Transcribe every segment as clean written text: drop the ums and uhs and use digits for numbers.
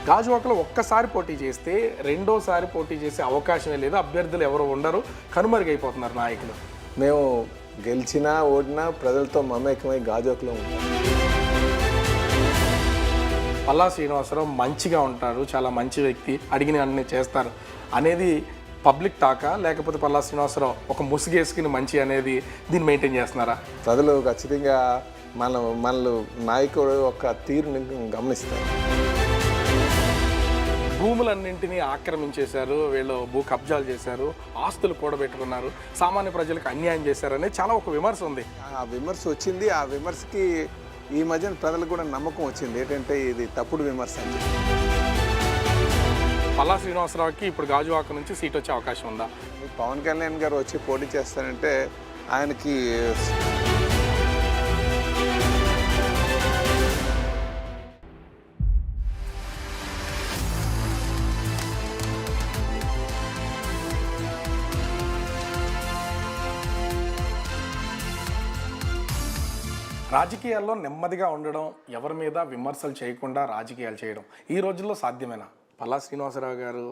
గాజువాకలో ఒక్కసారి పోటీ చేస్తే రెండోసారి పోటీ చేసే అవకాశమే లేదు. అభ్యర్థులు ఎవరు ఉండరు, కనుమరుగైపోతున్నారు నాయకులు. మేము గెలిచినా ఓడినా ప్రజలతో మమేకమై గాజువాకలో ఉంటాం. పల్లా శ్రీనివాసరావు మంచిగా ఉంటారు, చాలా మంచి వ్యక్తి, అడిగిన అన్ని చేస్తారు అనేది పబ్లిక్ టాకా, లేకపోతే పల్లా శ్రీనివాసరావు ఒక ముసుగేసుకుని మంచి అనేది దీన్ని మెయింటైన్ చేస్తున్నారా? ప్రజలు ఖచ్చితంగా మనల్ని నాయకుడు ఒక తీరుని గమనిస్తారు. భూములన్నింటినీ ఆక్రమించేశారు, వీళ్ళు భూ కబ్జాలు చేశారు, ఆస్తులు కూడబెట్టుకున్నారు, సామాన్య ప్రజలకు అన్యాయం చేశారనే చాలా ఒక విమర్శ ఉంది. ఆ విమర్శ వచ్చింది. ఆ విమర్శకి ఈ మధ్యన ప్రజలకు కూడా నమ్మకం వచ్చింది, ఏంటంటే ఇది తప్పుడు విమర్శ అని చెప్పి. పల్లా శ్రీనివాసరావుకి ఇప్పుడు గాజువాక నుంచి సీట్ వచ్చే అవకాశం ఉందా? పవన్ కళ్యాణ్ గారు వచ్చి పోటీ చేస్తారంటే ఆయనకి రాజకీయాల్లో నెమ్మదిగా ఉండడం, ఎవరి మీద విమర్శలు చేయకుండా రాజకీయాలు చేయడం ఈ రోజుల్లో సాధ్యమేనా? పల్లా శ్రీనివాసరావు గారు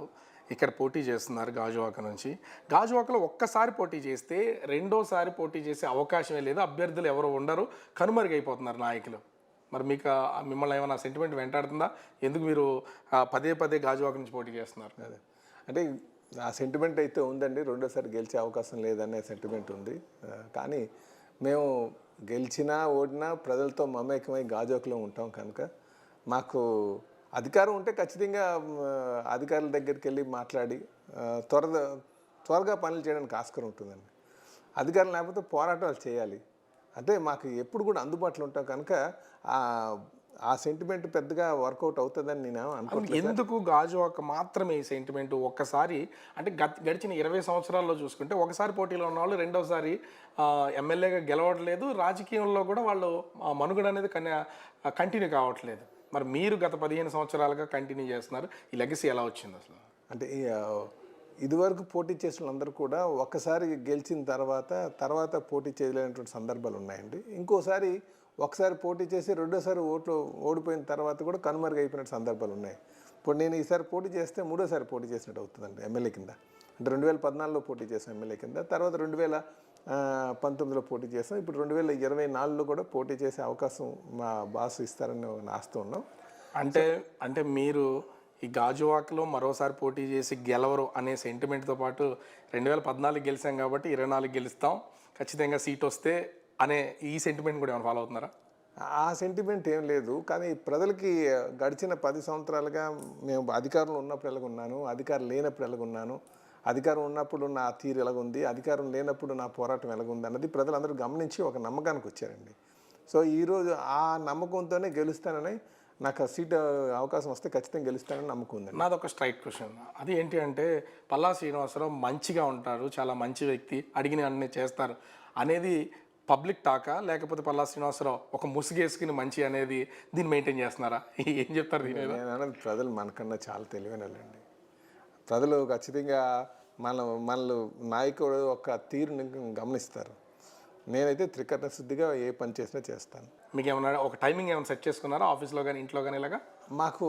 ఇక్కడ పోటీ చేస్తున్నారు గాజువాక నుంచి. గాజువాకలో ఒక్కసారి పోటీ చేస్తే రెండోసారి పోటీ చేసే అవకాశమే లేదు. అభ్యర్థులు ఎవరు ఉండరు, కనుమరుగైపోతున్నారు నాయకులు. మరి మీకు మిమ్మల్ని ఏమైనా సెంటిమెంట్ వెంటాడుతుందా? ఎందుకు మీరు పదే పదే గాజువాక నుంచి పోటీ చేస్తున్నారు? అదే అంటే ఆ సెంటిమెంట్ అయితే ఉందండి. రెండోసారి గెలిచే అవకాశం లేదనే సెంటిమెంట్ ఉంది. కానీ మేము గెలిచినా ఓడినా ప్రజలతో మమేకమై గాజువాకలో ఉంటాం కనుక మాకు అధికారం ఉంటే ఖచ్చితంగా అధికారుల దగ్గరికి వెళ్ళి మాట్లాడి త్వరగా పనులు చేయడానికి ఆస్కారం ఉంటుందండి. అధికారం లేకపోతే పోరాటాలు చేయాలి. అంటే మాకు ఎప్పుడు కూడా అందుబాటులో ఉంటాం కనుక ఆ సెంటిమెంట్ పెద్దగా వర్కౌట్ అవుతుందని నేను అనుకుంటున్నాను. ఎందుకు గాజువాక మాత్రమే ఈ సెంటిమెంట్? ఒక్కసారి అంటే గడిచిన 20 సంవత్సరాల్లో చూసుకుంటే ఒకసారి పోటీలో ఉన్న వాళ్ళు రెండోసారి ఎమ్మెల్యేగా గెలవట్లేదు, రాజకీయంలో కూడా వాళ్ళు మనుగడ అనేది కంటిన్యూ కావట్లేదు. మరి మీరు గత 15 సంవత్సరాలుగా కంటిన్యూ చేస్తున్నారు. ఈ లెగసీ ఎలా వచ్చింది అసలు? అంటే ఇదివరకు పోటీ చేసిన వాళ్ళందరూ కూడా ఒక్కసారి గెలిచిన తర్వాత పోటీ చేయలేనటువంటి సందర్భాలు ఉన్నాయండి. ఒకసారి పోటీ చేసి రెండోసారి ఓడిపోయిన తర్వాత కూడా కనుమరుగైపోయిన సందర్భాలు ఉన్నాయి. ఇప్పుడు నేను ఈసారి పోటీ చేస్తే మూడోసారి పోటీ చేసినట్టు అవుతుందండి ఎమ్మెల్యే కింద. అంటే 2014లో పోటీ చేసాం ఎమ్మెల్యే కింద, తర్వాత 2019లో పోటీ చేసాం, ఇప్పుడు 2024లో కూడా పోటీ చేసే అవకాశం మా బాస్ ఇస్తారని ఆస్తూ ఉన్నాం. అంటే మీరు ఈ గాజువాకలో మరోసారి పోటీ చేసి గెలవరు అనే సెంటిమెంట్తో పాటు 2014 గెలిచాం కాబట్టి 24 గెలుస్తాం, ఖచ్చితంగా సీట్ వస్తే అనే ఈ సెంటిమెంట్ కూడా ఏమైనా ఫాలో అవుతున్నారా? ఆ సెంటిమెంట్ ఏం లేదు. కానీ ప్రజలకి గడిచిన 10 సంవత్సరాలుగా మేము అధికారంలో ఉన్నప్పుడు ఎలాగున్నాను, అధికారం లేనప్పుడు ఎలాగున్నాను, అధికారం ఉన్నప్పుడు నా తీరు ఎలాగుంది, అధికారం లేనప్పుడు నా పోరాటం ఎలాగుంది అన్నది ప్రజలందరూ గమనించి ఒక నమ్మకానికి వచ్చారండి. సో ఈరోజు ఆ నమ్మకంతోనే గెలుస్తానని, నాకు సీట్ అవకాశం వస్తే ఖచ్చితంగా గెలుస్తానని నమ్మకం ఉందండి. నాదొక స్ట్రైట్ క్వశ్చన్. అది ఏంటి అంటే పల్లా శ్రీనివాసరావు మంచిగా ఉంటారు, చాలా మంచి వ్యక్తి, అడిగిన అన్ని చేస్తారు అనేది పబ్లిక్ టాకా, లేకపోతే పల్లా శ్రీనివాసరావు ఒక ముసుగేసుకుని మంచి అనేది దీన్ని మెయింటైన్ చేస్తున్నారా? ఏం చెప్తారు దీని? నేను అన్నది ప్రజలు మనకన్నా చాలా తెలివైన వాళ్ళండి. ప్రజలు ఖచ్చితంగా మనల్ని నాయకుడు ఒక తీరుని గమనిస్తారు. నేనైతే త్రికరణ శుద్ధిగా ఏ పని చేసినా చేస్తాను. మీకు ఏమన్నా ఒక టైమింగ్ ఏమైనా సెట్ చేసుకున్నారా ఆఫీస్లో కానీ ఇంట్లో కానీ? ఇలాగా మాకు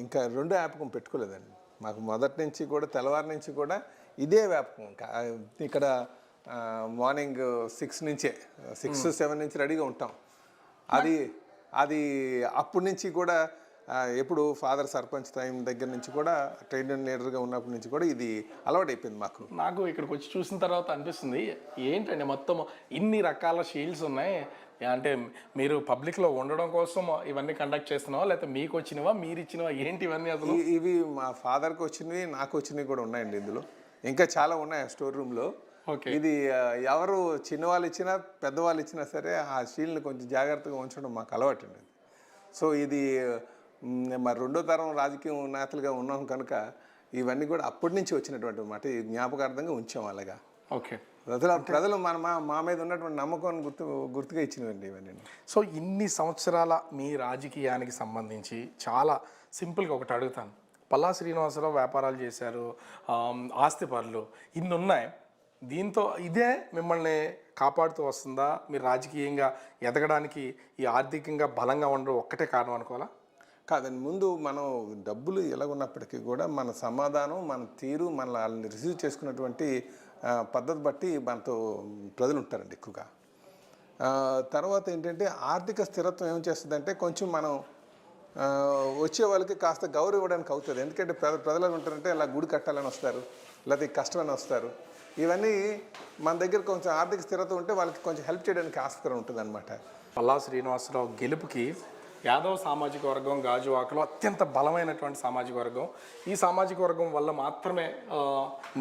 ఇంకా రెండో వ్యాపకం పెట్టుకోలేదండి. మాకు మొదటి నుంచి కూడా తెల్లవారి నుంచి కూడా ఇదే వ్యాపకం. ఇక్కడ మార్నింగ్ 6 నుంచే 6-7 నుంచి రెడీగా ఉంటాం. అది అప్పటి నుంచి కూడా ఎప్పుడు ఫాదర్ సర్పంచ్ టైం దగ్గర నుంచి కూడా ట్రేడ్ యూనియన్ లీడర్గా ఉన్నప్పటి నుంచి కూడా ఇది అలవాటు అయిపోయింది మాకు. నాకు ఇక్కడికి వచ్చి చూసిన తర్వాత అనిపిస్తుంది, ఏంటంటే మొత్తం ఇన్ని రకాల షీల్డ్స్ ఉన్నాయి. అంటే మీరు పబ్లిక్లో ఉండడం కోసం ఇవన్నీ కండక్ట్ చేస్తున్నావా, లేకపోతే మీకు వచ్చినవా, మీరు ఇచ్చినవా, ఏంటి ఇవన్నీ? అసలు ఇవి మా ఫాదర్కి వచ్చినవి, నాకు వచ్చినవి కూడా ఉన్నాయండి. ఇందులో ఇంకా చాలా ఉన్నాయి స్టోర్ రూమ్లో. ఇది ఎవరు చిన్నవాళ్ళు ఇచ్చినా పెద్దవాళ్ళు ఇచ్చినా సరే ఆ షీల్డ్ని కొంచెం జాగ్రత్తగా ఉంచడం మాకు అలవాటు అండి. సో ఇది మరి రెండో తరం రాజకీయ నేతలుగా ఉన్నాం కనుక ఇవన్నీ కూడా అప్పటి నుంచి వచ్చినటువంటి మాట, ఈ జ్ఞాపకార్థంగా ఉంచాం అలాగా. ఓకే, ప్రజలు మా మీద ఉన్నటువంటి నమ్మకాన్ని గుర్తుగా ఇచ్చినవండి ఇవన్నీ. సో ఇన్ని సంవత్సరాల మీ రాజకీయానికి సంబంధించి చాలా సింపుల్గా ఒకటి అడుగుతాను. పల్లా శ్రీనివాసరావు వ్యాపారాలు చేశారు, ఆస్తిపరులు ఇన్ని ఉన్నాయి. దీంతో ఇదే మిమ్మల్ని కాపాడుతూ వస్తుందా? మీరు రాజకీయంగా ఎదగడానికి ఈ ఆర్థికంగా బలంగా ఉండడం ఒక్కటే కారణం అనుకోవాలా? కాదండి, ముందు మనం డబ్బులు ఎలాగున్నప్పటికీ కూడా మన సమాధానం, మన తీరు, మన వాళ్ళని రిసీవ్ చేసుకున్నటువంటి పద్ధతి బట్టి మనతో ప్రజలు ఉంటారండి ఎక్కువగా. తర్వాత ఏంటంటే ఆర్థిక స్థిరత్వం ఏం చేస్తుందంటే కొంచెం మనం వచ్చే వాళ్ళకి కాస్త గౌరవం ఇవ్వడానికి అవుతుంది. ఎందుకంటే ప్రజలు ఉంటారంటే ఇలా గుడి కట్టాలని వస్తారు, లేకపోతే కష్టమని వస్తారు. ఇవన్నీ మన దగ్గర కొంచెం ఆర్థిక స్థిరత ఉంటే వాళ్ళకి కొంచెం హెల్ప్ చేయడానికి ఆస్కారం ఉంటుంది అనమాట. పల్లా శ్రీనివాసరావు గెలుపుకి యాదవ సామాజిక వర్గం గాజువాకలో అత్యంత బలమైనటువంటి సామాజిక వర్గం. ఈ సామాజిక వర్గం వల్ల మాత్రమే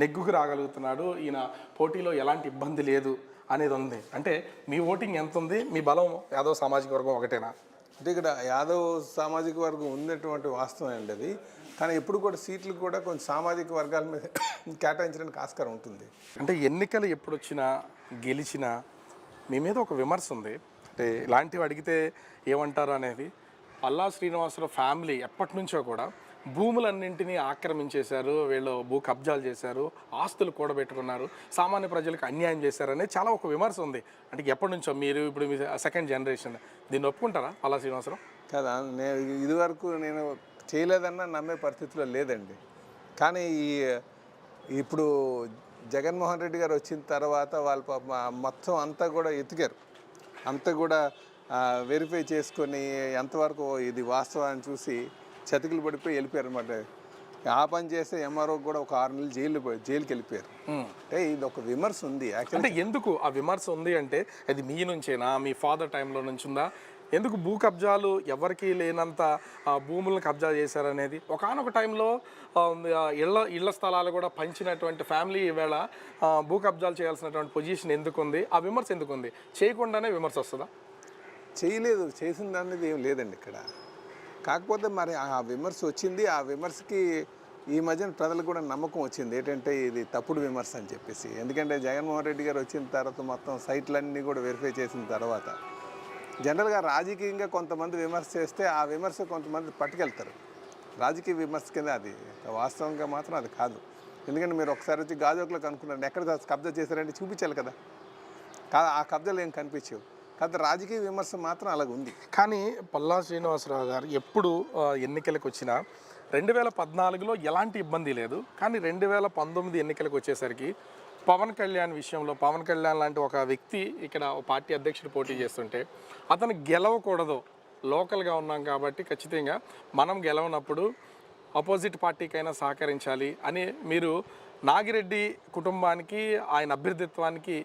నెగ్గుకు రాగలుగుతున్నాడు. ఈయన పోటీలో ఎలాంటి ఇబ్బంది లేదు అనేది ఉంది. అంటే మీ ఓటింగ్ ఎంత ఉంది? మీ బలం యాదవ సామాజిక వర్గం ఒకటేనా? అంటే ఇక్కడ యాదవ్ సామాజిక వర్గం ఉన్నటువంటి వాస్తవం అండి అది. కానీ ఎప్పుడు కూడా సీట్లు కూడా కొంచెం సామాజిక వర్గాల మీద కేటాయించడానికి ఆస్కారం ఉంటుంది. అంటే ఎన్నికలు ఎప్పుడు వచ్చినా గెలిచినా మీ మీద ఒక విమర్శ ఉంది. అంటే ఇలాంటివి అడిగితే ఏమంటారు అనేది. పల్లా శ్రీనివాసరావు ఫ్యామిలీ ఎప్పటి నుంచో కూడా భూములన్నింటినీ ఆక్రమించేశారు, వీళ్ళు భూ కబ్జాలు చేశారు, ఆస్తులు కూడబెట్టుకున్నారు, సామాన్య ప్రజలకు అన్యాయం చేశారనేది చాలా ఒక విమర్శ ఉంది. అంటే ఎప్పటి నుంచో మీరు ఇప్పుడు మీ సెకండ్ జనరేషన్ దీన్ని ఒప్పుకుంటారా పల్లా శ్రీనివాసరావు? కదా, నేను ఇదివరకు నేను చేయలేదన్నా నమ్మే పరిస్థితిలో లేదండి. కానీ ఇప్పుడు జగన్మోహన్ రెడ్డి గారు వచ్చిన తర్వాత వాళ్ళ మొత్తం అంతా కూడా ఎతికారు, అంతా కూడా వెరిఫై చేసుకొని ఎంతవరకు ఇది వాస్తవాన్ని చూసి చతికిలు పడిపోయి వెళ్ళిపోయారు అనమాట. ఆ పని చేస్తే ఎంఆర్ఓ కూడా ఒక 6 నెలలు జైలుకి వెళ్ళిపోయారు. అంటే ఇది ఒక విమర్శ ఉంది. అంటే ఎందుకు ఆ విమర్శ ఉంది అంటే అది మీ నుంచేనా, మీ ఫాదర్ టైంలో నుంచి ఉందా? ఎందుకు భూ కబ్జాలు ఎవరికి లేనంత భూములను కబ్జా చేశారనేది ఒకానొక టైంలో ఇళ్ల స్థలాలు కూడా పంచినటువంటి ఫ్యామిలీ ఈవేళ భూ కబ్జాలు చేయాల్సినటువంటి పొజిషన్ ఎందుకుంది? ఆ విమర్శ ఎందుకుంది? చేయకుండానే విమర్శ వస్తుందా? చేయలేదు, చేసింది అనేది ఏం లేదండి ఇక్కడ. కాకపోతే మరి ఆ విమర్శ వచ్చింది. ఆ విమర్శకి ఈ మధ్యన ప్రజలకు కూడా నమ్మకం వచ్చింది ఏంటంటే ఇది తప్పుడు విమర్శ అని చెప్పేసి. ఎందుకంటే జగన్మోహన్ రెడ్డి గారు వచ్చిన తర్వాత మొత్తం సైట్లన్నీ కూడా వెరిఫై చేసిన తర్వాత జనరల్గా రాజకీయంగా కొంతమంది విమర్శ చేస్తే ఆ విమర్శ కొంతమంది పట్టుకెళ్తారు. రాజకీయ విమర్శ కింద అది వాస్తవంగా మాత్రం అది కాదు. ఎందుకంటే మీరు ఒకసారి వచ్చి గాజోక్లో కనుక్కున్నారండి, ఎక్కడ కబ్జా చేశారంటే చూపించాలి కదా. ఆ కబ్జాలు ఏం కనిపించవు. కాకపోతే రాజకీయ విమర్శ మాత్రం అలాగ ఉంది. కానీ పల్లా శ్రీనివాసరావు గారు ఎప్పుడు ఎన్నికలకు వచ్చినా 2014లో ఎలాంటి ఇబ్బంది లేదు. కానీ 2019 ఎన్నికలకు వచ్చేసరికి పవన్ కళ్యాణ్ విషయంలో పవన్ కళ్యాణ్ లాంటి ఒక వ్యక్తి ఇక్కడ పార్టీ అధ్యక్షుడు పోటీ చేస్తుంటే అతను గెలవకూడదు, లోకల్గా ఉన్నాం కాబట్టి ఖచ్చితంగా మనం గెలవనప్పుడు ఆపోజిట్ పార్టీకైనా సహకరించాలి అని మీరు నాగిరెడ్డి కుటుంబానికి ఆయన అభ్యర్థిత్వానికి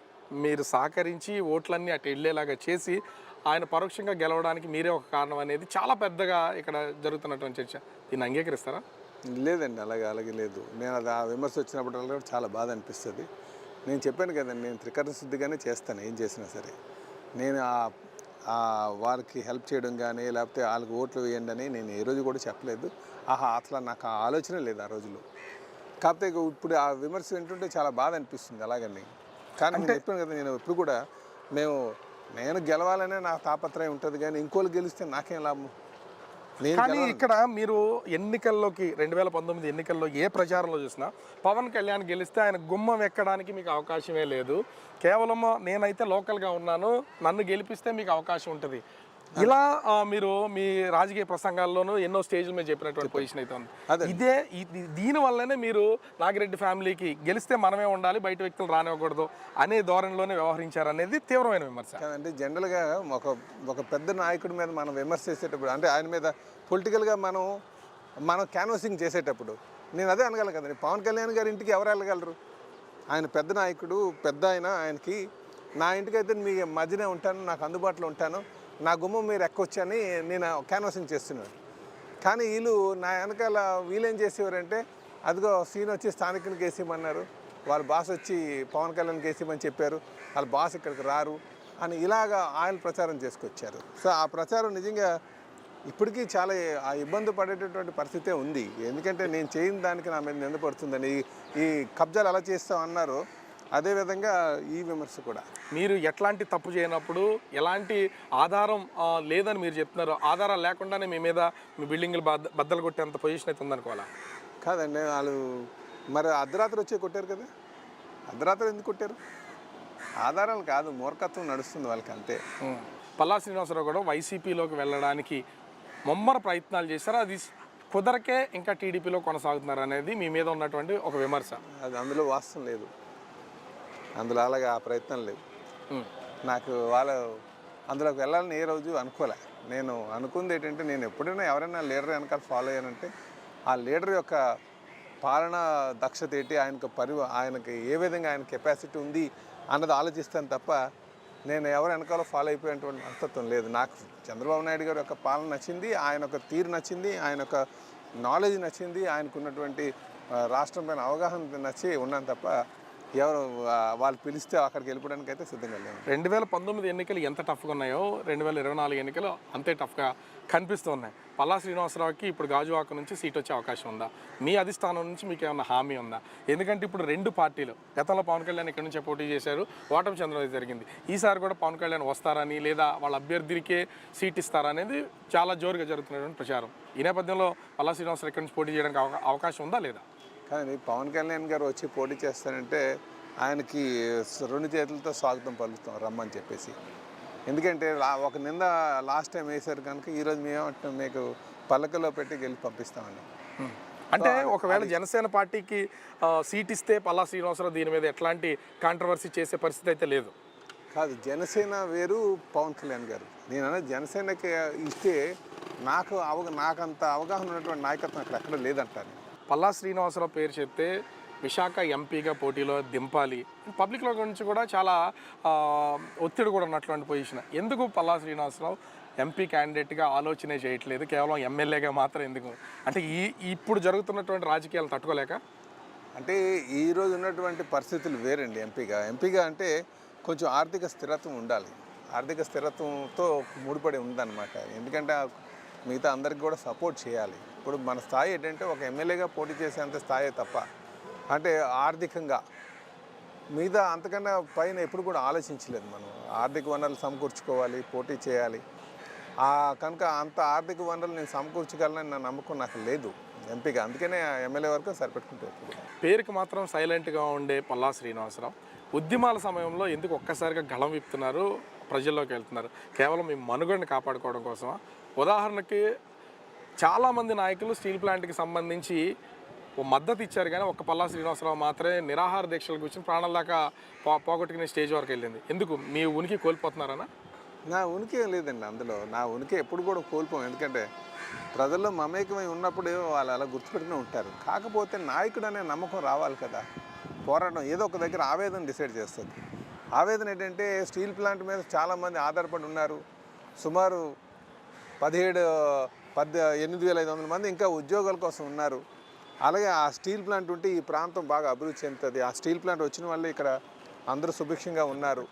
మీరు సహకరించి ఓట్లన్నీ అటు వెళ్ళేలాగా చేసి ఆయన పరోక్షంగా గెలవడానికి మీరే ఒక కారణం అనేది చాలా పెద్దగా ఇక్కడ జరుగుతున్నటువంటి చర్చ. దీన్ని అంగీకరిస్తారా? లేదండి, అలాగే లేదు. నేను అది ఆ విమర్శ వచ్చినప్పుడు చాలా బాధ అనిపిస్తుంది. నేను చెప్పాను కదండి, నేను త్రికరణ శుద్ధిగానే చేస్తాను ఏం చేసినా సరే. నేను వారికి హెల్ప్ చేయడం కానీ లేకపోతే వాళ్ళకి ఓట్లు వేయండి అని నేను ఏ రోజు కూడా చెప్పలేదు. అసలు నాకు ఆ ఆలోచన లేదు ఆ రోజులో. కాకపోతే ఇప్పుడు ఆ విమర్శ వింటుంటే చాలా బాధ అనిపిస్తుంది అలాగని. కానీ నేను చెప్పాను కదా, నేను ఎప్పుడు కూడా నేను గెలవాలనే నా తాపత్రయం ఉంటుంది, కానీ ఇంకోళ్ళు గెలిస్తే నాకేం లాభం. కానీ ఇక్కడ మీరు ఎన్నికల్లోకి 2019 ఎన్నికల్లో ఏ ప్రచారంలో చూసినా పవన్ కళ్యాణ్ గెలిస్తే ఆయన గుమ్మం ఎక్కడానికి మీకు అవకాశమే లేదు, కేవలం నేనైతే లోకల్గా ఉన్నాను, నన్ను గెలిపిస్తే మీకు అవకాశం ఉంటుంది, ఇలా మీరు మీ రాజకీయ ప్రసంగాల్లోనూ ఎన్నో స్టేజ్ల మీద చెప్పినటువంటి పొజిషన్ అయితే ఉంది. ఇదే దీని వల్లనే మీరు నాగిరెడ్డి ఫ్యామిలీకి గెలిస్తే మనమే ఉండాలి, బయట వ్యక్తులు రానివ్వకూడదు అనే ధోరణిలోనే వ్యవహరించారనేది తీవ్రమైన విమర్శ. అంటే జనరల్గా ఒక పెద్ద నాయకుడి మీద మనం విమర్శ చేసేటప్పుడు, అంటే ఆయన మీద పొలిటికల్గా మనం క్యాన్వాసింగ్ చేసేటప్పుడు నేను అదే అనగలను కదండి. పవన్ కళ్యాణ్ గారి ఇంటికి ఎవరు వెళ్ళగలరు? ఆయన పెద్ద నాయకుడు, పెద్ద ఆయనకి నా ఇంటికైతే మీ మధ్యనే ఉంటాను, నాకు అందుబాటులో ఉంటాను, నా గుమ్మం మీరు ఎక్కొచ్చని నేను క్యాన్వాసింగ్ చేస్తున్నాను. కానీ నా వెనకాల వీళ్ళేం చేసేవారంటే అదిగో సీన్ వచ్చి స్థానికునికి వేసేయమన్నారు, వాళ్ళ బాస్ వచ్చి పవన్ కళ్యాణ్కి వేసేయమని చెప్పారు, వాళ్ళ బాస్ ఇక్కడికి రారు అని ఇలాగా ఆయన ప్రచారం చేసుకొచ్చారు. సో ఆ ప్రచారం నిజంగా ఇప్పటికీ చాలా ఇబ్బంది పడేటటువంటి పరిస్థితే ఉంది. ఎందుకంటే నేను చేయని దానికి నా మీద నిందపడుతుందని. ఈ కబ్జాలు ఎలా చేస్తామన్నారు, అదేవిధంగా ఈ విమర్శ కూడా. మీరు ఎట్లాంటి తప్పు చేయనప్పుడు ఎలాంటి ఆధారం లేదని మీరు చెప్తున్నారు, ఆధారాలు లేకుండానే మీ మీద మీ బిల్డింగ్లు బద్దలు కొట్టేంత పొజిషన్ అయితే ఉందనుకోవాలా? కాదండి, వాళ్ళు మరి అర్ధరాత్రి వచ్చే కొట్టారు కదా. అర్ధరాత్రి ఎందుకు కొట్టారు? ఆధారాలు కాదు, మూర్ఖత్వం నడుస్తుంది వాళ్ళకి అంతే. పల్లా శ్రీనివాసరావు కూడా వైసీపీలోకి వెళ్ళడానికి ముమ్మర ప్రయత్నాలు చేశారు, అది కుదరకే ఇంకా టీడీపీలో కొనసాగుతున్నారు అనేది మీ మీద ఉన్నటువంటి ఒక విమర్శ. అది అందులో వాస్తవం లేదు, అందులో అలాగే ఆ ప్రయత్నం లేవు. ఉమ్. నాకు అందులోకి వెళ్ళాలని ఏ రోజు అనుకోలే. నేను అనుకుంది ఏంటంటే, నేను ఎప్పుడైనా ఎవరైనా లీడర్ వెనకాల ఫాలో అయ్యానంటే ఆ లీడర్ యొక్క పాలనా దక్షత ఏంటి, ఆయనకి ఏ విధంగా ఆయన కెపాసిటీ ఉంది అన్నది ఆలోచిస్తాను తప్ప నేను ఎవరు వెనకాల ఫాలో అయిపోయేటువంటి మనస్తత్వం లేదు. నాకు చంద్రబాబు నాయుడు గారి యొక్క పాలన నచ్చింది, ఆయన యొక్క తీరు నచ్చింది, ఆయన యొక్క నాలెడ్జ్ నచ్చింది, ఆయనకున్నటువంటి రాష్ట్రం పైన అవగాహన నచ్చి ఉన్నాను తప్ప ఎవరు వాళ్ళు పిలిస్తే అక్కడికి వెళ్ళిపోవడానికి అయితే సిద్ధంగా లేవు. 2019 ఎన్నికలు ఎంత టఫ్గా ఉన్నాయో 2024 ఎన్నికలు అంతే టఫ్గా కనిపిస్తూ ఉన్నాయి. పల్లా శ్రీనివాసరావుకి ఇప్పుడు గాజువాక నుంచి సీట్ వచ్చే అవకాశం ఉందా? మీ అధిష్టానం నుంచి మీకు ఏమన్నా హామీ ఉందా? ఎందుకంటే ఇప్పుడు 2 పార్టీలు, గతంలో పవన్ కళ్యాణ్ ఇక్కడ నుంచే పోటీ చేశారు, ఓటమి చెందడం జరిగింది. ఈసారి కూడా పవన్ కళ్యాణ్ వస్తారని లేదా వాళ్ళ అభ్యర్థికే సీట్ ఇస్తారనేది చాలా జోరుగా జరుగుతున్నటువంటి ప్రచారం. ఈ నేపథ్యంలో పల్లా శ్రీనివాసరావు ఇక్కడ నుంచి పోటీ చేయడానికి అవకాశం ఉందా లేదా? కానీ పవన్ కళ్యాణ్ గారు వచ్చి పోటీ చేస్తారంటే ఆయనకి 2 చేతులతో స్వాగతం పలుకుతాం రమ్మని చెప్పేసి. ఎందుకంటే ఒక నింద లాస్ట్ టైం వేశారు కనుక ఈరోజు మేమేమంటున్నాం, మీకు పల్లకలో పెట్టి గెలిచి పంపిస్తామని. అంటే ఒకవేళ జనసేన పార్టీకి సీట్ ఇస్తే పల్లా శ్రీనివాసరావు దీని మీద ఎట్లాంటి కాంట్రవర్సీ చేసే పరిస్థితి అయితే లేదు. కాదు, జనసేన వేరు, పవన్ కళ్యాణ్ గారు. నేను అనేది జనసేనకి ఇస్తే నాకంత అవగాహన ఉన్నటువంటి నాయకత్వం అక్కడ ఎక్కడ లేదంటాను. పల్లా శ్రీనివాసరావు పేరు చెప్తే విశాఖ ఎంపీగా పోటీలో దింపాలి, పబ్లిక్లో నుంచి కూడా చాలా ఒత్తిడి కూడా ఉన్నటువంటి పొజిషన్. ఎందుకు పల్లా శ్రీనివాసరావు ఎంపీ క్యాండిడేట్గా ఆలోచనే చేయట్లేదు, కేవలం ఎమ్మెల్యేగా మాత్రం ఎందుకు? అంటే ఇప్పుడు జరుగుతున్నటువంటి రాజకీయాలు తట్టుకోలేక? అంటే ఈరోజు ఉన్నటువంటి పరిస్థితులు వేరండి. ఎంపీగా అంటే కొంచెం ఆర్థిక స్థిరత్వం ఉండాలి, ఆర్థిక స్థిరత్వంతో ముడిపడి ఉందన్నమాట. ఎందుకంటే మిగతా అందరికి కూడా సపోర్ట్ చేయాలి. ఇప్పుడు మన స్థాయి ఏంటంటే ఒక ఎమ్మెల్యేగా పోటీ చేసేంత స్థాయి తప్ప, అంటే ఆర్థికంగా మిగతా అంతకన్నా పైన ఎప్పుడు కూడా ఆలోచించలేదు. మనం ఆర్థిక వనరులు సమకూర్చుకోవాలి, పోటీ చేయాలి. కనుక అంత ఆర్థిక వనరులు నేను సమకూర్చగలనని నా నమ్మకం నాకు లేదు ఎంపీగా. అందుకనే ఎమ్మెల్యే వరకు సరిపెట్టుకుంటే పేరుకి మాత్రం సైలెంట్గా ఉండే పల్లా శ్రీనివాసరావు ఉద్యమాల సమయంలో ఎందుకు ఒక్కసారిగా గళం విప్పుతున్నారు, ప్రజల్లోకి వెళ్తున్నారు? కేవలం మీ మనుగడని కాపాడుకోవడం కోసమా? ఉదాహరణకి చాలామంది నాయకులు స్టీల్ ప్లాంట్కి సంబంధించి మద్దతు ఇచ్చారు, కానీ ఒక్క పల్లా శ్రీనివాసరావు మాత్రమే నిరాహార దీక్షలు కూర్చొని ప్రాణాల దాకా పోగొట్టుకునే స్టేజ్ వరకు వెళ్ళింది. ఎందుకు? మీ ఉనికి కోల్పోతున్నారనా? నా ఉనికి ఏం లేదండి, అందులో నా ఉనికి ఎప్పుడు కూడా కోల్పోం. ఎందుకంటే ప్రజల్లో మమేకమై ఉన్నప్పుడు వాళ్ళు అలా గుర్తుపెట్టుకుని ఉంటారు. కాకపోతే నాయకుడు అనే నమ్మకం రావాలి కదా. పోరాటం ఏదో ఒక దగ్గర ఆవేదన డిసైడ్ చేస్తుంది. ఆవేదన ఏంటంటే స్టీల్ ప్లాంట్ మీద చాలామంది ఆధారపడి ఉన్నారు. సుమారు 8,500 మంది ఇంకా ఉద్యోగాల కోసం ఉన్నారు. అలాగే ఆ స్టీల్ ప్లాంట్ ఉంటే ఈ ప్రాంతం బాగా అభివృద్ధి చెందుతుంది. ఆ స్టీల్ ప్లాంట్ వచ్చిన వల్ల ఇక్కడ అందరూ సుభిక్షంగా ఉన్నారు.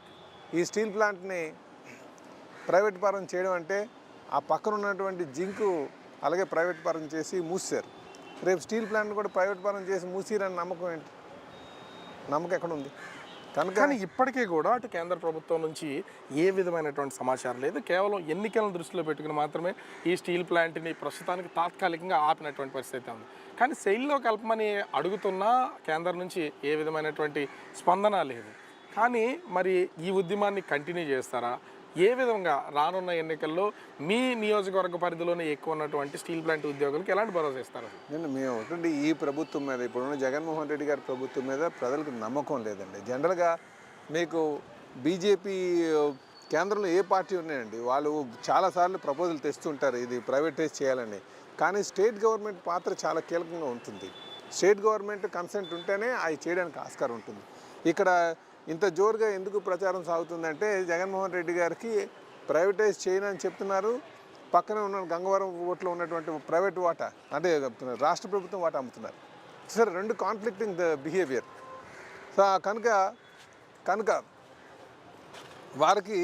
ఈ స్టీల్ ప్లాంట్ని ప్రైవేట్ పరం చేయడం అంటే ఆ పక్కన ఉన్నటువంటి జింకు అలాగే ప్రైవేట్ పరం చేసి మూసారు. రేపు స్టీల్ ప్లాంట్ కూడా ప్రైవేట్ పరం చేసి మూసిరని నమ్మకం ఏంటి? నమ్మకం ఎక్కడ ఉంది? కానీ ఇప్పటికీ కూడా అటు కేంద్ర ప్రభుత్వం నుంచి ఏ విధమైనటువంటి సమాచారం లేదు. కేవలం ఎన్నికలను దృష్టిలో పెట్టుకుని మాత్రమే ఈ స్టీల్ ప్లాంట్ని ప్రస్తుతానికి తాత్కాలికంగా ఆపినటువంటి పరిస్థితి ఉంది. కానీ సెయిల్లో కలపమని అడుగుతున్నా కేంద్రం నుంచి ఏ విధమైనటువంటి స్పందన లేదు. కానీ మరి ఈ ఉద్యమాన్ని కంటిన్యూ చేస్తారా? ఏ విధంగా రానున్న ఎన్నికల్లో మీ నియోజకవర్గ పరిధిలోనే ఎక్కువ ఉన్నటువంటి స్టీల్ ప్లాంట్ ఉద్యోగులకు ఎలాంటి భరోసా ఇస్తారు? మేము ఒకటి ఈ ప్రభుత్వం మీద, ఇప్పుడున్న జగన్మోహన్ రెడ్డి గారి ప్రభుత్వం మీద ప్రజలకు నమ్మకం లేదండి. జనరల్గా మీకు బీజేపీ కేంద్రంలో ఏ పార్టీ ఉన్నాయండి, వాళ్ళు చాలాసార్లు ప్రపోజల్ తెస్తుంటారు ఇది ప్రైవేటైజ్ చేయాలని. కానీ స్టేట్ గవర్నమెంట్ పాత్ర చాలా కీలకంగా ఉంటుంది. స్టేట్ గవర్నమెంట్ కన్సెంట్ ఉంటేనే అవి చేయడానికి ఆస్కారం ఉంటుంది. ఇక్కడ ఇంత జోరుగా ఎందుకు ప్రచారం సాగుతుందంటే జగన్మోహన్ రెడ్డి గారికి ప్రైవేటైజ్ చేయనని చెప్తున్నారు. పక్కనే ఉన్న గంగవరం ఓట్లో ఉన్నటువంటి ప్రైవేట్ వాటా అంటే రాష్ట్ర ప్రభుత్వం వాటా అమ్ముతున్నారు. సరే, 2 కాన్ఫ్లిక్టింగ్ ద బిహేవియర్. సో కనుక వారికి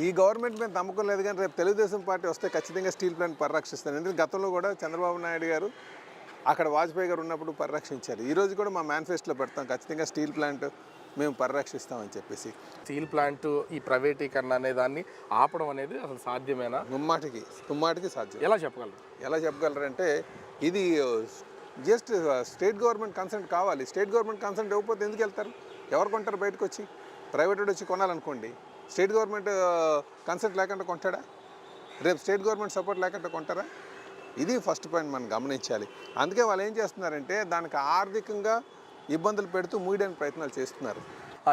ఈ గవర్నమెంట్ మీద నమ్మకం లేదు. కానీ రేపు తెలుగుదేశం పార్టీ వస్తే ఖచ్చితంగా స్టీల్ ప్లాంట్ పరిరక్షిస్తారు. ఎందుకంటే గతంలో కూడా చంద్రబాబు నాయుడు గారు అక్కడ వాజ్పేయి గారు ఉన్నప్పుడు పరిరక్షించారు. ఈరోజు కూడా మా మేనిఫెస్టోలో పెడతాం, ఖచ్చితంగా స్టీల్ ప్లాంట్ మేము పరిరక్షిస్తామని చెప్పేసి. స్టీల్ ప్లాంట్ ఈ ప్రైవేటీకరణ అనే దాన్ని ఆపడం అనేది అసలు సాధ్యమేనా? ముమ్మాటికి సాధ్యం. ఎలా చెప్పగలరంటే ఇది జస్ట్ స్టేట్ గవర్నమెంట్ కన్సెంట్ కావాలి. స్టేట్ గవర్నమెంట్ కన్సెంట్ ఇవ్వకపోతే ఎందుకు వెళ్తారు? ఎవరు కొంటారు? బయటకు వచ్చి ప్రైవేట్ వచ్చి కొనాలనుకోండి, స్టేట్ గవర్నమెంట్ కన్సెంట్ లేకుండా కొంటాడా? రేపు స్టేట్ గవర్నమెంట్ సపోర్ట్ లేకుండా కొంటారా? ఇది ఫస్ట్ పాయింట్ మనం గమనించాలి. అందుకే వాళ్ళు ఏం చేస్తున్నారంటే దానికి ఆర్థికంగా ఇబ్బందులు పెడుతూ మూయడానికి ప్రయత్నాలు చేస్తున్నారు.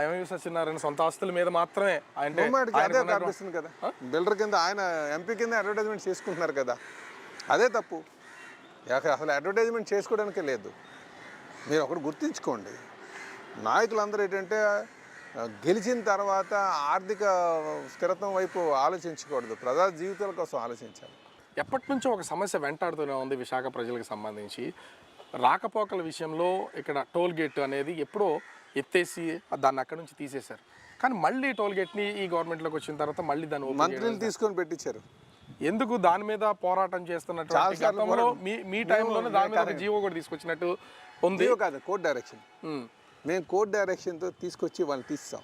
ఎంవి సత్యనారాయణ సొంత ఆస్తుల మీద మాత్రమే అంటే ముమ్మాటికి అదే కనిపిస్తుంది కదా. బిల్డర్ కింద ఆయన ఎంపీ కింద అడ్వర్టైజ్మెంట్ చేసుకుంటున్నారు కదా, అదే తప్పు. అసలు అడ్వర్టైజ్మెంట్ చేసుకోవడానికే లేదు. మీరు ఒకటి గుర్తుంచుకోండి, నాయకులందరూ ఏంటంటే గెలిచిన తర్వాత ఆర్థిక స్థిరత్వం వైపు ఆలోచించకూడదు, ప్రజా జీవితాల కోసం ఆలోచించాలి. ఎప్పటి నుంచో ఒక సమస్య వెంటాడుతూనే ఉంది విశాఖ ప్రజలకు సంబంధించి. రాకపోకల విషయంలో ఇక్కడ టోల్ గేట్ అనేది ఎప్పుడో ఎత్తేసి దాన్ని అక్కడి నుంచి తీసేశారు. కానీ మళ్ళీ టోల్ గేట్ని ఈ గవర్నమెంట్లోకి వచ్చిన తర్వాత మళ్ళీ దాన్ని open మంత్రులు చేయడం. తీసుకొని పెట్టించారు. ఎందుకు దాని మీద పోరాటం చేస్తున్నట్టు గతంలో మీ టైంలోనే దాని మీద ఒక జీవో కూడా తీసుకొచ్చినట్టు ఉంది. ఇదిగో కాదు, కోర్ట్ డైరెక్షన్. మేము కోర్ట్ డైరెక్షన్తో తీసుకొచ్చి వాళ్ళని తీస్తాం.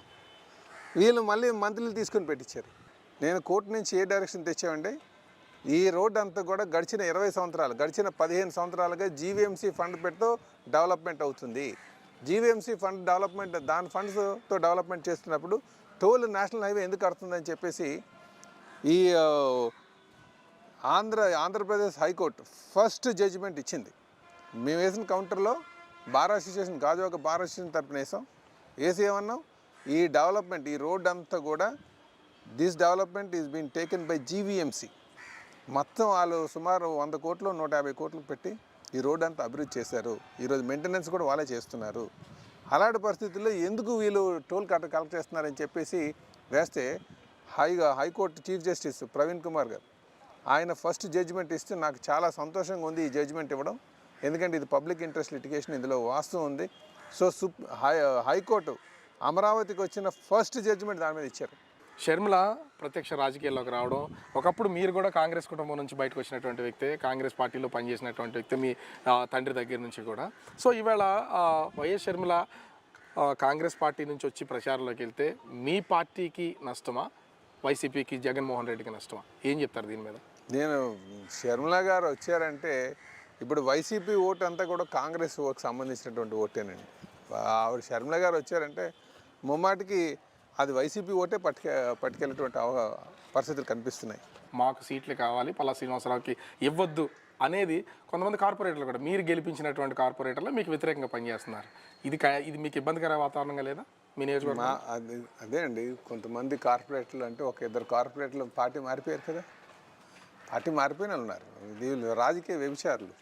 వీళ్ళు మళ్ళీ మంత్రులు తీసుకొని పెట్టించారు. నేను కోర్టు నుంచి ఏ డైరెక్షన్ తెచ్చామండి, ఈ రోడ్డు అంతా కూడా గడిచిన 20 సంవత్సరాలు, గడిచిన 15 సంవత్సరాలుగా జీవీఎంసీ ఫండ్ పెడుతూ డెవలప్మెంట్ అవుతుంది. జీవీఎంసీ ఫండ్ డెవలప్మెంట్, దాని ఫండ్స్తో డెవలప్మెంట్ చేస్తున్నప్పుడు టోల్ నేషనల్ హైవే ఎందుకు కడుతుందని చెప్పేసి ఈ ఆంధ్రప్రదేశ్ హైకోర్టు ఫస్ట్ జడ్జిమెంట్ ఇచ్చింది. మేము వేసిన కౌంటర్లో bar association, Gajuwaka bar association తరపున వేసి ఏమన్నాం, ఈ డెవలప్మెంట్, ఈ రోడ్ అంతా కూడా this development is been taken by GVMC. మొత్తం వాళ్ళు సుమారు 100 కోట్లు 150 కోట్లు పెట్టి ఈ రోడ్ అంతా అభివృద్ధి చేశారు. ఈరోజు మెయింటెనెన్స్ కూడా వాళ్ళే చేస్తున్నారు. అలాంటి పరిస్థితుల్లో ఎందుకు వీళ్ళు టోల్ కలెక్ట్ చేస్తున్నారని చెప్పేసి వేస్తే high court chief justice Praveen Kumar గారు ఆయన ఫస్ట్ జడ్జిమెంట్ ఇస్తే నాకు చాలా సంతోషంగా ఉంది ఈ జడ్జిమెంట్ ఇవ్వడం. ఎందుకంటే ఇది పబ్లిక్ ఇంట్రెస్ట్ లిటిగేషన్, ఇందులో వాస్తవం ఉంది. సో హైకోర్టు అమరావతికి వచ్చిన ఫస్ట్ జడ్జిమెంట్ దాని మీద ఇచ్చారు. షర్మిల ప్రత్యక్ష రాజకీయాల్లోకి రావడం, ఒకప్పుడు మీరు కూడా కాంగ్రెస్ కుటుంబం నుంచి బయటకు వచ్చినటువంటి వ్యక్తే, కాంగ్రెస్ పార్టీలో పనిచేసినటువంటి వ్యక్తి మీ తండ్రి దగ్గర నుంచి కూడా. సో ఈవేళ వైఎస్ షర్మిల కాంగ్రెస్ పార్టీ నుంచి వచ్చి ప్రచారంలోకి వెళ్తే మీ పార్టీకి నష్టమా, వైసీపీకి జగన్మోహన్ రెడ్డికి నష్టమా? ఏం చెప్తారు దీని మీద? నేను షర్మిల గారు వచ్చారంటే ఇప్పుడు వైసీపీ ఓటు అంతా కూడా కాంగ్రెస్ ఓటుకు సంబంధించినటువంటి ఓటేనండి. ఆవిడ షర్మిల గారు వచ్చారంటే ముమ్మాటికి అది వైసీపీ ఓటే పట్టుకెళ్ళేటువంటి పరిస్థితులు కనిపిస్తున్నాయి. మాకు సీట్లు కావాలి, పల్లా శ్రీనివాసరావుకి ఇవ్వద్దు అనేది కొంతమంది కార్పొరేటర్లు కూడా, మీరు గెలిపించినటువంటి కార్పొరేటర్లు మీకు వ్యతిరేకంగా పనిచేస్తున్నారు. ఇది మీకు ఇబ్బందికర వాతావరణంగా లేదా మీ నియోజకవర్గం? అదే అండి, కొంతమంది కార్పొరేటర్లు అంటే ఒక 2 కార్పొరేటర్లు పార్టీ మారిపోయారు కదా, పార్టీ మారిపోయిన ఉన్నారు. వీళ్ళు రాజకీయ వ్యభిచారులు,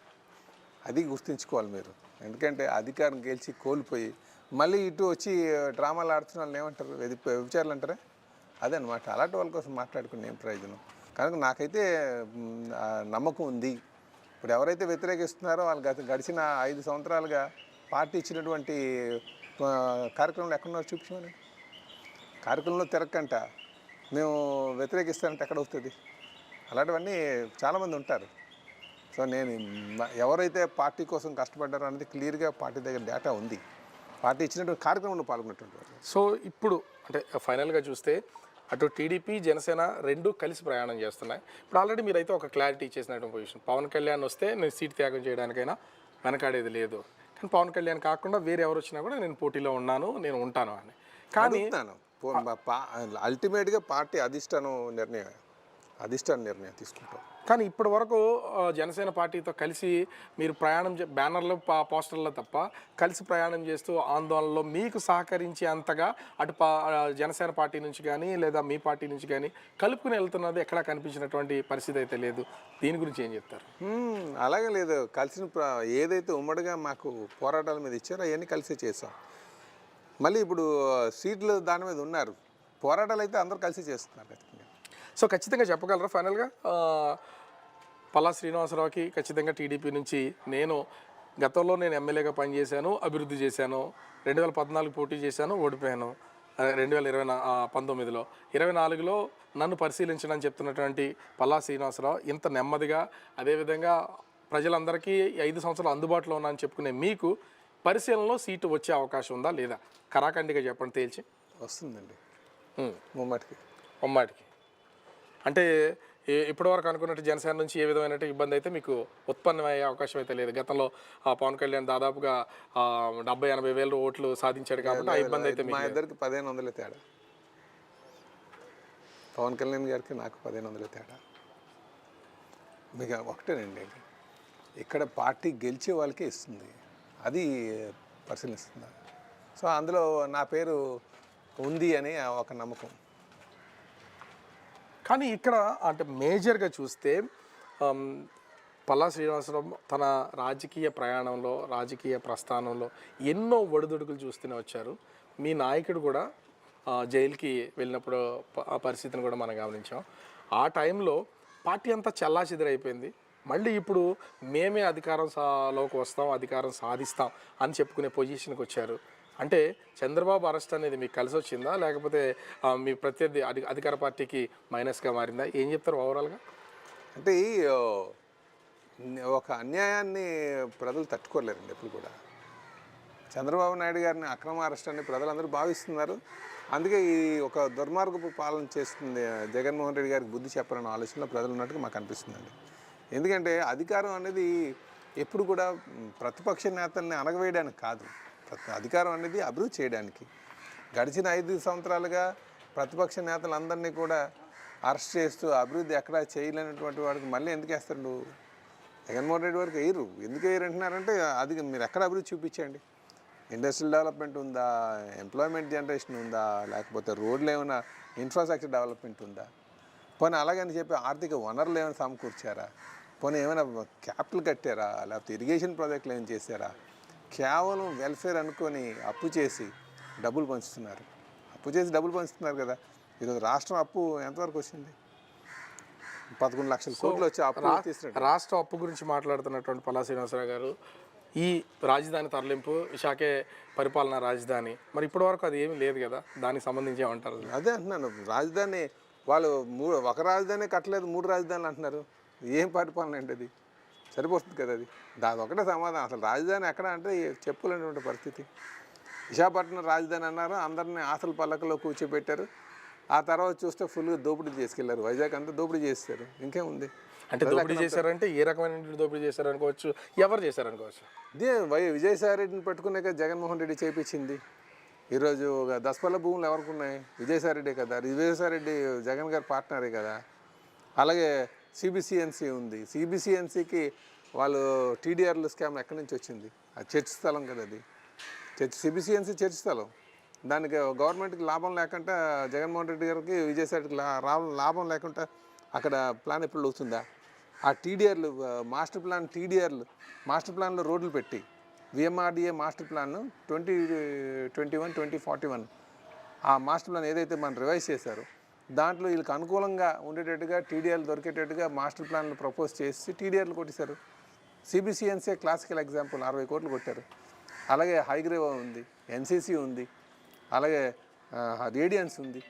అది గుర్తుంచుకోవాలి మీరు. ఎందుకంటే అధికారం గెలిచి కోల్పోయి మళ్ళీ ఇటు వచ్చి డ్రామాలు ఆడుతున్న వాళ్ళని ఏమంటారు, వ్యభిచారులు అంటారా? అదే అనమాట. అలాంటి వాళ్ళ కోసం మాట్లాడుకుని ఏం ప్రయోజనం? కనుక నాకైతే నమ్మకం ఉంది. ఇప్పుడు ఎవరైతే వ్యతిరేకిస్తున్నారో వాళ్ళు గడిచిన 5 సంవత్సరాలుగా పార్టీ ఇచ్చినటువంటి కార్యక్రమంలో ఎక్కడున్నారో చూపించమని. కార్యక్రమంలో తిరగకంట మేము వ్యతిరేకిస్తానంటే ఎక్కడ వస్తుంది? అలాంటివన్నీ చాలామంది ఉంటారు. సో నేను ఎవరైతే పార్టీ కోసం కష్టపడ్డారో అనేది క్లియర్గా పార్టీ దగ్గర డేటా ఉంది. పార్టీ ఇచ్చినటువంటి కార్యక్రమంలో పాల్గొన్నటువంటి వాళ్ళు. సో ఇప్పుడు అంటే ఫైనల్గా చూస్తే అటు టీడీపీ జనసేన రెండు కలిసి ప్రయాణం చేస్తున్నాయి. ఇప్పుడు ఆల్రెడీ మీరైతే ఒక క్లారిటీ ఇచ్చేసినటువంటి పొజిషన్, పవన్ కళ్యాణ్ వస్తే నేను సీట్ త్యాగం చేయడానికైనా వెనకాడేది లేదు, కానీ పవన్ కళ్యాణ్ కాకుండా వేరే ఎవరు వచ్చినా కూడా నేను పోటీలో ఉన్నాను, నేను ఉంటాను అని. కానీ అల్టిమేట్గా పార్టీ అధిష్టాన నిర్ణయం తీసుకుంటాం. కానీ ఇప్పటి వరకు జనసేన పార్టీతో కలిసి మీరు ప్రయాణం బ్యానర్లు పోస్టర్లో తప్ప కలిసి ప్రయాణం చేస్తూ ఆందోళనలో మీకు సహకరించి అంతగా అటు జనసేన పార్టీ నుంచి కానీ లేదా మీ పార్టీ నుంచి కానీ కలుపుకుని వెళ్తున్నది ఎక్కడా కనిపించినటువంటి పరిస్థితి అయితే లేదు. దీని గురించి ఏం చెప్తారు? అలాగే లేదు, కలిసిన ఏదైతే ఉమ్మడిగా మాకు పోరాటాల మీద ఇచ్చారో అవన్నీ కలిసి చేసాం. మళ్ళీ ఇప్పుడు సీట్లు దాని మీద ఉన్నారు, పోరాటాలు అయితే అందరూ కలిసి చేస్తున్నారు. సో ఖచ్చితంగా చెప్పగలరా ఫైనల్గా పల్లా శ్రీనివాసరావుకి ఖచ్చితంగా టీడీపీ నుంచి నేను గతంలో నేను ఎమ్మెల్యేగా పనిచేశాను, అభివృద్ధి చేశాను, 2014 పోటీ చేశాను, ఓడిపోయాను, 2019లో 24లో నన్ను పరిశీలించడం చెప్తున్నటువంటి పల్లా శ్రీనివాసరావు ఇంత నెమ్మదిగా, అదేవిధంగా ప్రజలందరికీ 5 సంవత్సరాలు అందుబాటులో ఉన్నానని చెప్పుకునే మీకు పరిశీలనలో సీటు వచ్చే అవకాశం ఉందా లేదా? కరాఖండిగా చెప్పండి, తేల్చి. వస్తుందండి ముమ్మాటికి. అంటే ఇప్పటివరకు అనుకున్నట్టు జనసేన నుంచి ఏ విధమైన ఇబ్బంది అయితే మీకు ఉత్పన్నమయ్యే అవకాశం అయితే లేదు. గతంలో పవన్ కళ్యాణ్ దాదాపుగా 70-80 వేల ఓట్లు సాధించాడు కాబట్టి ఆ ఇబ్బంది అయితే మా ఇద్దరికి 1500 తేడా, పవన్ కళ్యాణ్ గారికి నాకు 1500 తేడా. మీకు ఒకటేనండి, ఇక్కడ పార్టీ గెలిచే వాళ్ళకే ఇస్తుంది, అది పరిశీలిస్తుంది. సో అందులో నా పేరు ఉంది అని ఒక నమ్మకం. కానీ ఇక్కడ అంటే మేజర్గా చూస్తే ఆమ్, పల్లా శ్రీనివాసరావు తన రాజకీయ ప్రయాణంలో, రాజకీయ ప్రస్థానంలో ఎన్నో ఒడిదుడుకులు చూస్తూనే వచ్చారు. మీ నాయకుడు కూడా జైలుకి వెళ్ళినప్పుడు ఆ పరిస్థితిని కూడా మనం గమనించాం. ఆ టైంలో పార్టీ అంతా చెల్లాచెదురైపోయింది. మళ్ళీ ఇప్పుడు మేమే లోకి వస్తాం, అధికారం సాధిస్తాం అని చెప్పుకునే పొజిషన్కి వచ్చారు. అంటే చంద్రబాబు అరెస్ట్ అనేది మీకు కలిసి వచ్చిందా, లేకపోతే మీ ప్రత్యర్థి అధికార పార్టీకి మైనస్గా మారిందా? ఏం చెప్తారు ఓవరాల్గా? అంటే ఒక అన్యాయాన్ని ప్రజలు తట్టుకోలేరండి ఎప్పుడు కూడా. చంద్రబాబు నాయుడు గారిని అక్రమ అరెస్ట్ అని ప్రజలందరూ భావిస్తున్నారు. అందుకే ఈ ఒక దుర్మార్గపు పాలన చేస్తుంది జగన్మోహన్ రెడ్డి గారికి బుద్ధి చెప్పాలన్న ఆలోచనలో ప్రజలు ఉన్నట్టుగా మాకు అనిపిస్తుందండి. ఎందుకంటే అధికారం అనేది ఎప్పుడు కూడా ప్రతిపక్ష నేతల్ని అణగవేయడానికి కాదు, అధికారం అనేది అభివృద్ధి చేయడానికి. గడిచిన 5 సంవత్సరాలుగా ప్రతిపక్ష నేతలందరినీ కూడా అరెస్ట్ చేస్తూ అభివృద్ధి ఎక్కడా చేయలేనటువంటి వాడికి మళ్ళీ ఎందుకు వేస్తారు? నువ్వు జగన్మోహన్ రెడ్డి వారికి వేయరు. ఎందుకు వేయరు అంటున్నారంటే అది మీరు ఎక్కడ అభివృద్ధి చూపించండి. ఇండస్ట్రియల్ డెవలప్మెంట్ ఉందా, ఎంప్లాయ్మెంట్ జనరేషన్ ఉందా, లేకపోతే రోడ్లు ఏమైనా ఇన్ఫ్రాస్ట్రక్చర్ డెవలప్మెంట్ ఉందా, పోనీ అలాగని చెప్పి ఆర్థిక వనరులు ఏమైనా సమకూర్చారా, పోనీ ఏమైనా క్యాపిటల్ కట్టారా, లేకపోతే ఇరిగేషన్ ప్రాజెక్టులు ఏమైనా చేశారా? కేవలం వెల్ఫేర్ అనుకొని అప్పు చేసి డబ్బులు పంచుతున్నారు కదా. ఈరోజు రాష్ట్రం అప్పు ఎంతవరకు వచ్చింది? 11 లక్షల కోట్లు వచ్చి అప్పు తీసినట్టు. రాష్ట్ర అప్పు గురించి మాట్లాడుతున్నటువంటి పల్లా శ్రీనివాసరావు గారు, ఈ రాజధాని తరలింపు, విశాఖే పరిపాలనా రాజధాని, మరి ఇప్పటి వరకు అది ఏమీ లేదు కదా, దానికి సంబంధించి ఏమంటారు? అదే అంటున్నాను, రాజధాని వాళ్ళు ఒక రాజధాని కట్టలేదు, 3 రాజధానులు అంటున్నారు. ఏం పరిపాలన అండి అది? సరిపోతుంది కదా అది? దాని ఒకటే సమాధానం. అసలు రాజధాని ఎక్కడ అంటే చెప్పులేనటువంటి పరిస్థితి. విశాఖపట్నం రాజధాని అన్నారు, అందరినీ ఆశల పల్లకలో కూర్చోబెట్టారు. ఆ తర్వాత చూస్తే ఫుల్గా దోపిడీ చేసుకెళ్లారు. వైజాగ్ అంతా దోపిడీ చేస్తారు. ఇంకేముంది అంటే? దోపిడీ చేశారంటే ఏ రకమైన దోపిడీ చేశారనుకోవచ్చు, ఎవరు చేశారనుకోవచ్చు? ఇదే విజయసాయి రెడ్డిని పెట్టుకున్నాక జగన్మోహన్ రెడ్డి చేయించింది. ఈరోజు దసపల్ల భూములు ఎవరికి ఉన్నాయి? విజయసాయి రెడ్డే కదా. విజయసాయి రెడ్డి జగన్ గారి పార్ట్నరే కదా. అలాగే సిబిసిఎన్సి ఉంది. సిబిసిఎన్సికి వాళ్ళు టీడీఆర్లు స్కామ్ ఎక్కడి నుంచి వచ్చింది? అది చర్చ్ స్థలం కదా. అది సిబిసిఎన్సి చర్చ్ స్థలం. దానికి గవర్నమెంట్కి లాభం లేకుండా, జగన్మోహన్ రెడ్డి గారికి విజయసాయి రెడ్డికి లాభం లేకుండా అక్కడ ప్లాన్ ఎప్పుడు అవుతుందా? ఆ టీడీఆర్లు మాస్టర్ ప్లాన్లో రోడ్లు పెట్టి, విఎంఆర్డిఏ మాస్టర్ ప్లాన్ 2021-2041 ఆ మాస్టర్ ప్లాన్ ఏదైతే మనం రివైజ్ చేశారో దాంట్లో వీళ్ళకి అనుకూలంగా ఉండేటట్టుగా టీడీఆర్లు దొరికేటట్టుగా మాస్టర్ ప్లాన్లు ప్రపోజ్ చేసి టీడీఆర్లు కొట్టేశారు. సిబిసిఎన్సీ క్లాసికల్ ఎగ్జాంపుల్, 60 కోట్లు కొట్టారు. అలాగే హైగ్రేవా ఉంది, ఎన్సీసీ ఉంది, అలాగే రేడియన్స్ ఉంది.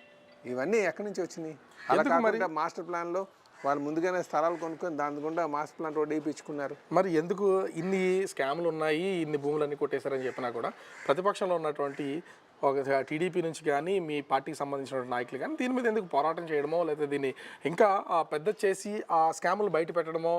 ఇవన్నీ ఎక్కడి నుంచి వచ్చినాయి? అలా కాకుండా మాస్టర్ ప్లాన్లో వాళ్ళు ముందుగానే స్థలాలు కొనుక్కొని దాని గుండా మాస్టర్ ప్లాన్ రోడ్ వేయించుకున్నారు. మరి ఎందుకు ఇన్ని స్కామ్లు ఉన్నాయి, ఇన్ని భూములన్నీ కొట్టేశారని చెప్పినా కూడా ప్రతిపక్షంలో ఉన్నటువంటి ఒక టీడీపీ నుంచి కానీ మీ పార్టీకి సంబంధించిన నాయకులు కానీ దీని మీద ఎందుకు పోరాటం చేయడమో, లేదా దీన్ని ఇంకా పెద్ద చేసి ఆ స్కాములు బయట పెట్టడమో,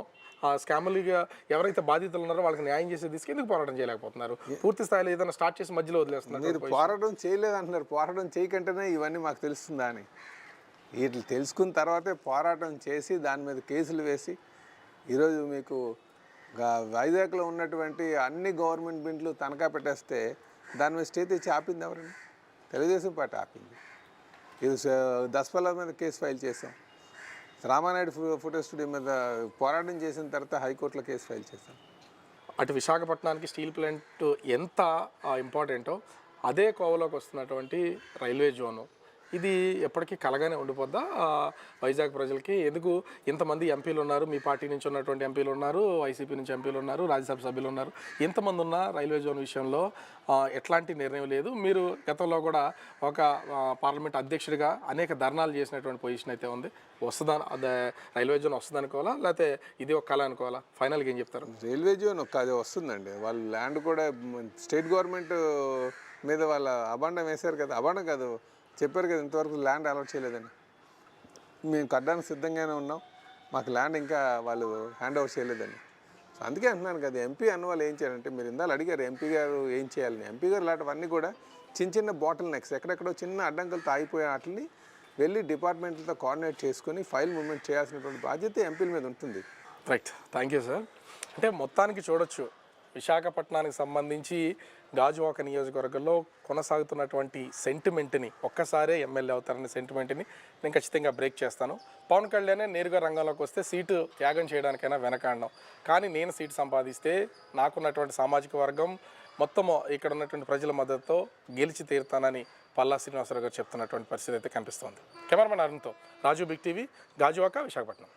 ఆ స్కాములుగా ఎవరైతే బాధితులు ఉన్నారో వాళ్ళకి న్యాయం చేసే దిశకి ఎందుకు పోరాటం చేయలేకపోతున్నారు? పూర్తి స్థాయిలో ఏదైనా స్టార్ట్ చేసి మధ్యలో వదిలేస్తున్నారు. మీరు పోరాటం చేయలేదంటున్నారు. పోరాటం చేయకంటేనే ఇవన్నీ మాకు తెలుస్తుందా అని. వీటిని తెలుసుకున్న తర్వాతే పోరాటం చేసి దాని మీద కేసులు వేసి ఈరోజు మీకు వైజాగ్లో ఉన్నటువంటి అన్ని గవర్నమెంట్ బిల్లు తనఖా పెట్టేస్తే దాని మీద స్టే తెచ్చి ఆపింది ఎవరండి? తెలుగుదేశం పార్టీ ఆపింది. ఇది దసపల్ల మీద కేసు ఫైల్ చేసాం. రామానాయుడు ఫోటో స్టూడియో మీద పోరాటం చేసిన తర్వాత హైకోర్టులో కేసు ఫైల్ చేశాం. అటు విశాఖపట్నానికి స్టీల్ ప్లాంట్ ఎంత ఇంపార్టెంటో అదే కోవలోకి వస్తున్నటువంటి రైల్వే జోను, ఇది ఎప్పటికీ కలగానే ఉండిపోద్దా వైజాగ్ ప్రజలకి? ఎందుకు ఇంతమంది ఎంపీలు ఉన్నారు, మీ పార్టీ నుంచి ఉన్నటువంటి ఎంపీలు ఉన్నారు, వైసీపీ నుంచి ఎంపీలు ఉన్నారు, రాజ్యసభ సభ్యులు ఉన్నారు, ఎంతమంది ఉన్నా రైల్వే జోన్ విషయంలో ఎట్లాంటి నిర్ణయం లేదు. మీరు గతంలో కూడా ఒక పార్లమెంట్ అధ్యక్షుడిగా అనేక ధర్నాలు చేసినటువంటి పొజిషన్ అయితే ఉంది. వస్తుందా రైల్వే జోన్ వస్తుంది అనుకోవాలా, లేకపోతే ఇది ఒక కళ అనుకోవాలా? ఫైనల్గా ఏం చెప్తారు? రైల్వే జోన్ అది వస్తుందండి. వాళ్ళు ల్యాండ్ కూడా స్టేట్ గవర్నమెంట్ మీద వాళ్ళ అబాండం వేశారు కదా. అబాండం కాదు, చెప్పారు కదా, ఇంతవరకు ల్యాండ్ అలాట్ చేయలేదని. మేము కట్టడానికి సిద్ధంగానే ఉన్నాం, మాకు ల్యాండ్ ఇంకా వాళ్ళు హ్యాండ్ ఓవర్ చేయలేదని. సో అందుకే అంటున్నాను కదా, ఎంపీ అన్న వాళ్ళు ఏం చేయాలంటే, మీరు ఇందాలు అడిగారు ఎంపీ గారు ఏం చేయాలని. ఎంపీ గారు ఇలాంటివన్నీ కూడా చిన్న చిన్న బాటిల్ నెక్స్, ఎక్కడెక్కడో చిన్న అడ్డంకులతో ఆగిపోయే వాటిని వెళ్ళి డిపార్ట్మెంట్లతో కోఆర్డినేట్ చేసుకొని ఫైల్ మూవ్మెంట్ చేయాల్సినటువంటి బాధ్యత ఎంపీల మీద ఉంటుంది. Right, thank you sir. అంటే మొత్తానికి చూడొచ్చు, విశాఖపట్నానికి సంబంధించి గాజువాక నియోజకవర్గంలో కొనసాగుతున్నటువంటి సెంటిమెంట్ని, ఒక్కసారే ఎమ్మెల్యే అవుతారనే సెంటిమెంట్ని నేను ఖచ్చితంగా బ్రేక్ చేస్తాను. పవన్ కళ్యాణే నేరుగా రంగంలోకి వస్తే సీటు త్యాగం చేయడానికైనా వెనకాడడం, కానీ నేను సీటు సంపాదిస్తే నాకున్నటువంటి సామాజిక వర్గం మొత్తము ఇక్కడ ఉన్నటువంటి ప్రజల మద్దతుతో గెలిచి తీరుతానని పల్లా శ్రీనివాసరావు గారు చెప్తున్నటువంటి పరిస్థితి అయితే కనిపిస్తోంది. కెమెరామెన్ అరుణ్తో రాజు, బిగ్ టీవీ, గాజువాక, విశాఖపట్నం.